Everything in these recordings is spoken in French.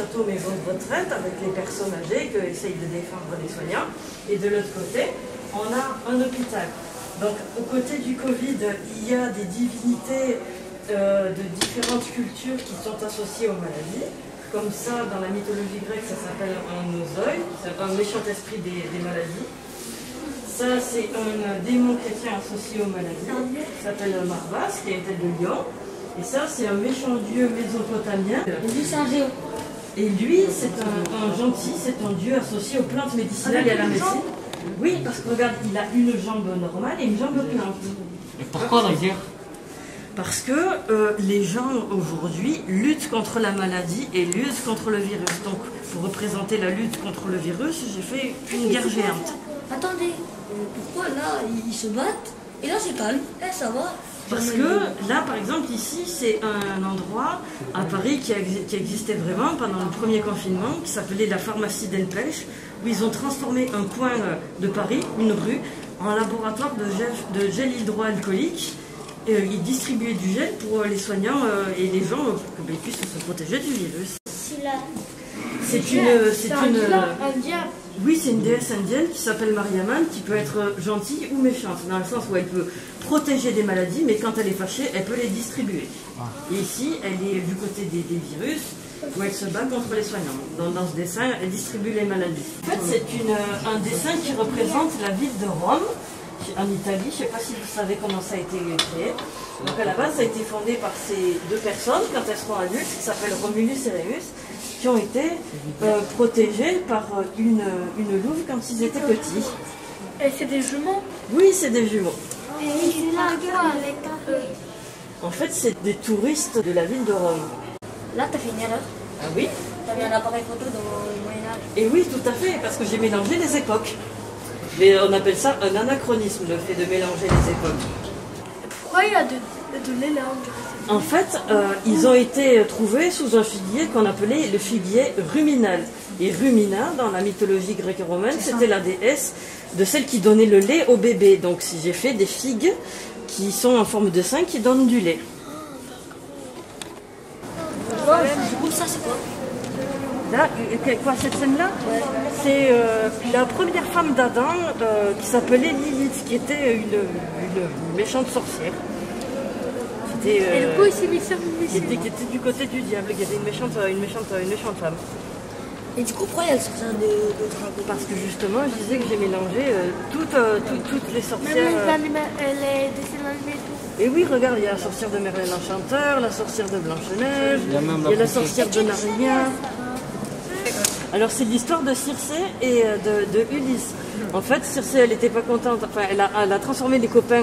château maison de retraite avec les personnes âgées que essayent de défendre les soignants. Et de l'autre côté, on a un hôpital. Donc, aux côtés du Covid, il y a des divinités de différentes cultures qui sont associées aux maladies. Comme ça, dans la mythologie grecque, ça s'appelle un nosoi, c'est un méchant esprit des maladies. Ça, c'est un démon chrétien associé aux maladies, qui s'appelle Marvas, qui a une tête de lion. Et ça, c'est un méchant dieu mésopotamien. Et lui, c'est un géo. Et lui, c'est un gentil, c'est un dieu associé aux plantes médicinales et à la médecine. Oui, parce que regarde, il a une jambe normale et une jambe plante. Et pourquoi d'ailleurs? Parce que les gens aujourd'hui luttent contre la maladie et luttent contre le virus. Donc, pour représenter la lutte contre le virus, j'ai fait une guerre géante. Attendez, pourquoi là, ils se battent et là, c'est calme? Eh, ça va. Parce que là, par exemple, ici, c'est un endroit à Paris qui existait vraiment pendant le premier confinement, qui s'appelait la pharmacie d'Elpech, où ils ont transformé un coin de Paris, une rue, en laboratoire de gel hydroalcoolique. Ils distribuaient du gel pour les soignants et les gens pour qu'ils puissent se protéger du virus. C'est une oui, c'est une déesse indienne qui s'appelle Mariamman, qui peut être gentille ou méchante, dans le sens où elle peut protéger des maladies, mais quand elle est fâchée, elle peut les distribuer. Et ici, elle est du côté des virus, où elle se bat contre les soignants. Dans ce dessin, elle distribue les maladies. En fait, c'est un dessin qui représente la ville de Rome, en Italie. Je ne sais pas si vous savez comment ça a été créé. Donc à la base, ça a été fondé par ces deux personnes, quand elles seront adultes, qui s'appellent Romulus et Rémus, qui ont été protégés par une louve quand ils étaient petits. Et c'est des jumeaux? Oui, c'est des jumeaux. Et ils ont avec En fait, c'est des touristes de la ville de Rome. Là, t'as fait une erreur. Ah oui? T'as mis un appareil photo dans le Moyen-Âge. Et oui, tout à fait, parce que j'ai mélangé les époques. Mais on appelle ça un anachronisme, le fait de mélanger les époques. Pourquoi il y a de l'élan? En fait, ils ont été trouvés sous un figuier qu'on appelait le figuier ruminal. Et Rumina, dans la mythologie grecque et romaine, c'était la déesse de celle qui donnait le lait au bébé. Donc si j'ai fait des figues qui sont en forme de sein qui donnent du lait. Ça, c'est quoi? Là, quoi, cette scène-là? C'est la première femme d'Adam qui s'appelait Lilith, qui était une méchante sorcière. Et du coup, il s'est mis sur qui était du côté du diable, qui était une méchante femme. Et du coup, pourquoi il y a le sorcier de dragon? Parce que justement, je disais que j'ai mélangé toutes les sorcières. Même les dessins animés et tout. Et oui, regarde, il y a la sorcière de Merlin l'Enchanteur, la sorcière de Blanche-Neige, il y a la sorcière de Narnia. Alors c'est l'histoire de Circé et de Ulysse. En fait, Circé, elle n'était pas contente, enfin, elle a transformé les copains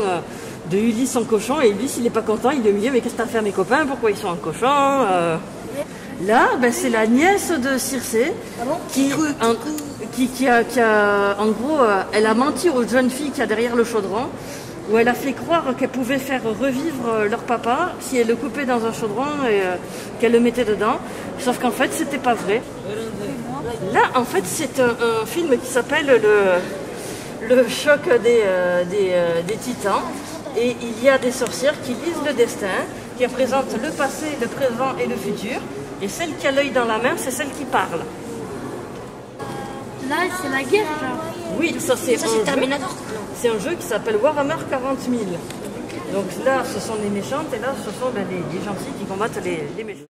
de Ulysse en cochon, et Ulysse, il n'est pas content, il lui dit « Mais qu'est-ce que t'as fait à mes copains? Pourquoi ils sont en cochon ?» Là, ben, c'est la nièce de Circé qui a, en gros, elle a menti aux jeunes filles qu'il y a derrière le chaudron, où elle a fait croire qu'elle pouvait faire revivre leur papa si elle le coupait dans un chaudron et qu'elle le mettait dedans. Sauf qu'en fait, c'était pas vrai. Là, en fait, c'est un film qui s'appelle le choc des titans. Et il y a des sorcières qui lisent le destin, qui représentent le passé, le présent et le futur. Et celle qui a l'œil dans la main, c'est celle qui parle. Là, c'est la guerre, genre. Oui, ça c'est Terminator. C'est un jeu qui s'appelle Warhammer 40 000. Donc là, ce sont les méchantes et là, ce sont les gentils qui combattent les méchants.